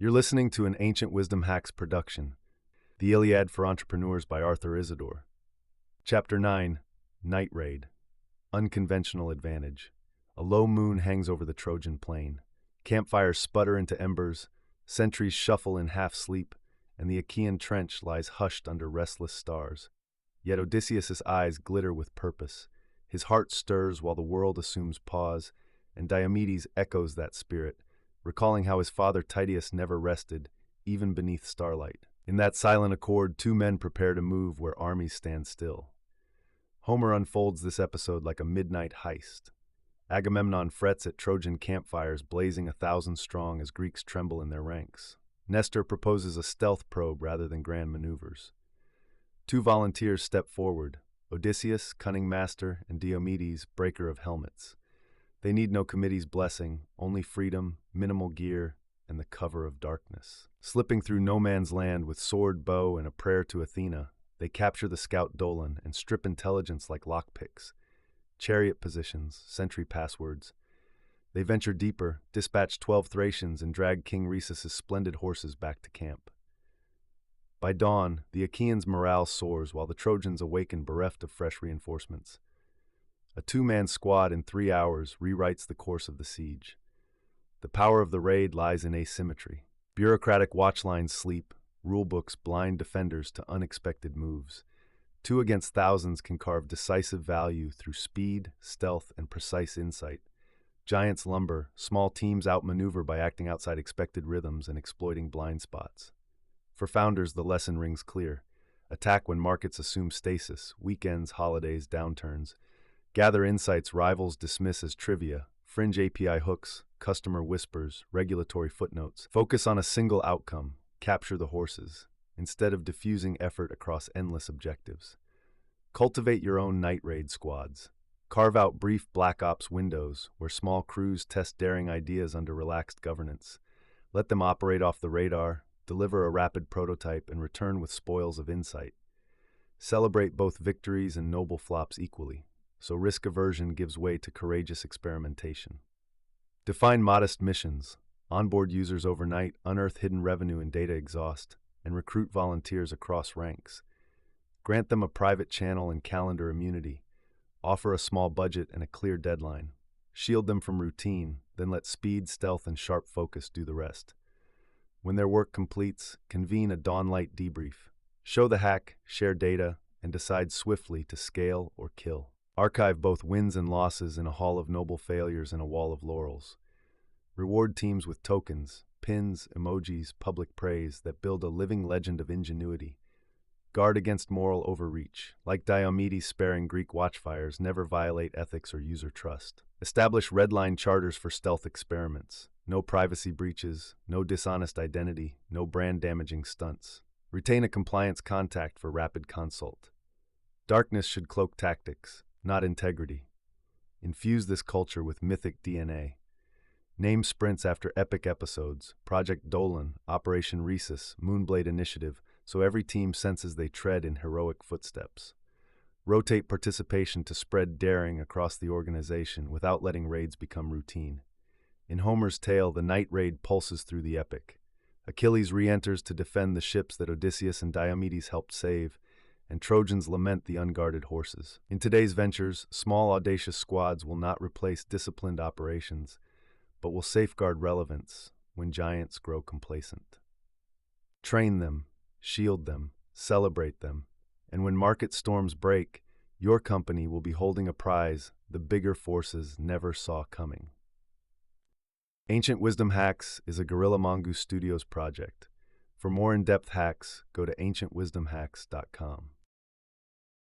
You're listening to an Ancient Wisdom Hacks production, The Iliad for Entrepreneurs by Arthur Isidore. Chapter 9, Night Raid. Unconventional Advantage. A low moon hangs over the Trojan plain. Campfires sputter into embers, sentries shuffle in half-sleep, and the Achaean trench lies hushed under restless stars. Yet Odysseus' eyes glitter with purpose. His heart stirs while the world assumes pause, and Diomedes echoes that spirit, recalling how his father Tydeus never rested, even beneath starlight. In that silent accord, two men prepare to move where armies stand still. Homer unfolds this episode like a midnight heist. Agamemnon frets at Trojan campfires blazing 1,000 strong as Greeks tremble in their ranks. Nestor proposes a stealth probe rather than grand maneuvers. Two volunteers step forward, Odysseus, cunning master, and Diomedes, breaker of helmets. They need no committee's blessing, only freedom, minimal gear, and the cover of darkness. Slipping through no man's land with sword, bow, and a prayer to Athena, they capture the scout Dolan and strip intelligence like lockpicks, chariot positions, sentry passwords. They venture deeper, dispatch 12 Thracians, and drag King Rhesus' splendid horses back to camp. By dawn, the Achaeans' morale soars while the Trojans awaken bereft of fresh reinforcements. A two-man squad in 3 hours rewrites the course of the siege. The power of the raid lies in asymmetry. Bureaucratic watchlines sleep, rulebooks blind defenders to unexpected moves. 2 against thousands can carve decisive value through speed, stealth, and precise insight. Giants lumber, small teams outmaneuver by acting outside expected rhythms and exploiting blind spots. For founders, the lesson rings clear. Attack when markets assume stasis, weekends, holidays, downturns. Gather insights rivals dismiss as trivia, fringe API hooks, customer whispers, regulatory footnotes. Focus on a single outcome, capture the horses, instead of diffusing effort across endless objectives. Cultivate your own night raid squads. Carve out brief Black Ops windows where small crews test daring ideas under relaxed governance. Let them operate off the radar, deliver a rapid prototype, and return with spoils of insight. Celebrate both victories and noble flops equally, so risk aversion gives way to courageous experimentation. Define modest missions, onboard users overnight, unearth hidden revenue and data exhaust, and recruit volunteers across ranks. Grant them a private channel and calendar immunity. Offer a small budget and a clear deadline. Shield them from routine, then let speed, stealth, and sharp focus do the rest. When their work completes, convene a dawnlight debrief. Show the hack, share data, and decide swiftly to scale or kill. Archive both wins and losses in a hall of noble failures and a wall of laurels. Reward teams with tokens, pins, emojis, public praise that build a living legend of ingenuity. Guard against moral overreach. Like Diomedes sparing Greek watchfires, never violate ethics or user trust. Establish redline charters for stealth experiments. No privacy breaches, no dishonest identity, no brand-damaging stunts. Retain a compliance contact for rapid consult. Darkness should cloak tactics, not integrity. Infuse this culture with mythic DNA. Name sprints after epic episodes, Project Dolan, Operation Rhesus, Moonblade Initiative, so every team senses they tread in heroic footsteps. Rotate participation to spread daring across the organization without letting raids become routine. In Homer's tale, the night raid pulses through the epic. Achilles re-enters to defend the ships that Odysseus and Diomedes helped save, and Trojans lament the unguarded horses. In today's ventures, small audacious squads will not replace disciplined operations, but will safeguard relevance when giants grow complacent. Train them, shield them, celebrate them, and when market storms break, your company will be holding a prize the bigger forces never saw coming. Ancient Wisdom Hacks is a Gorilla Mongoose Studios project. For more in-depth hacks, go to ancientwisdomhacks.com.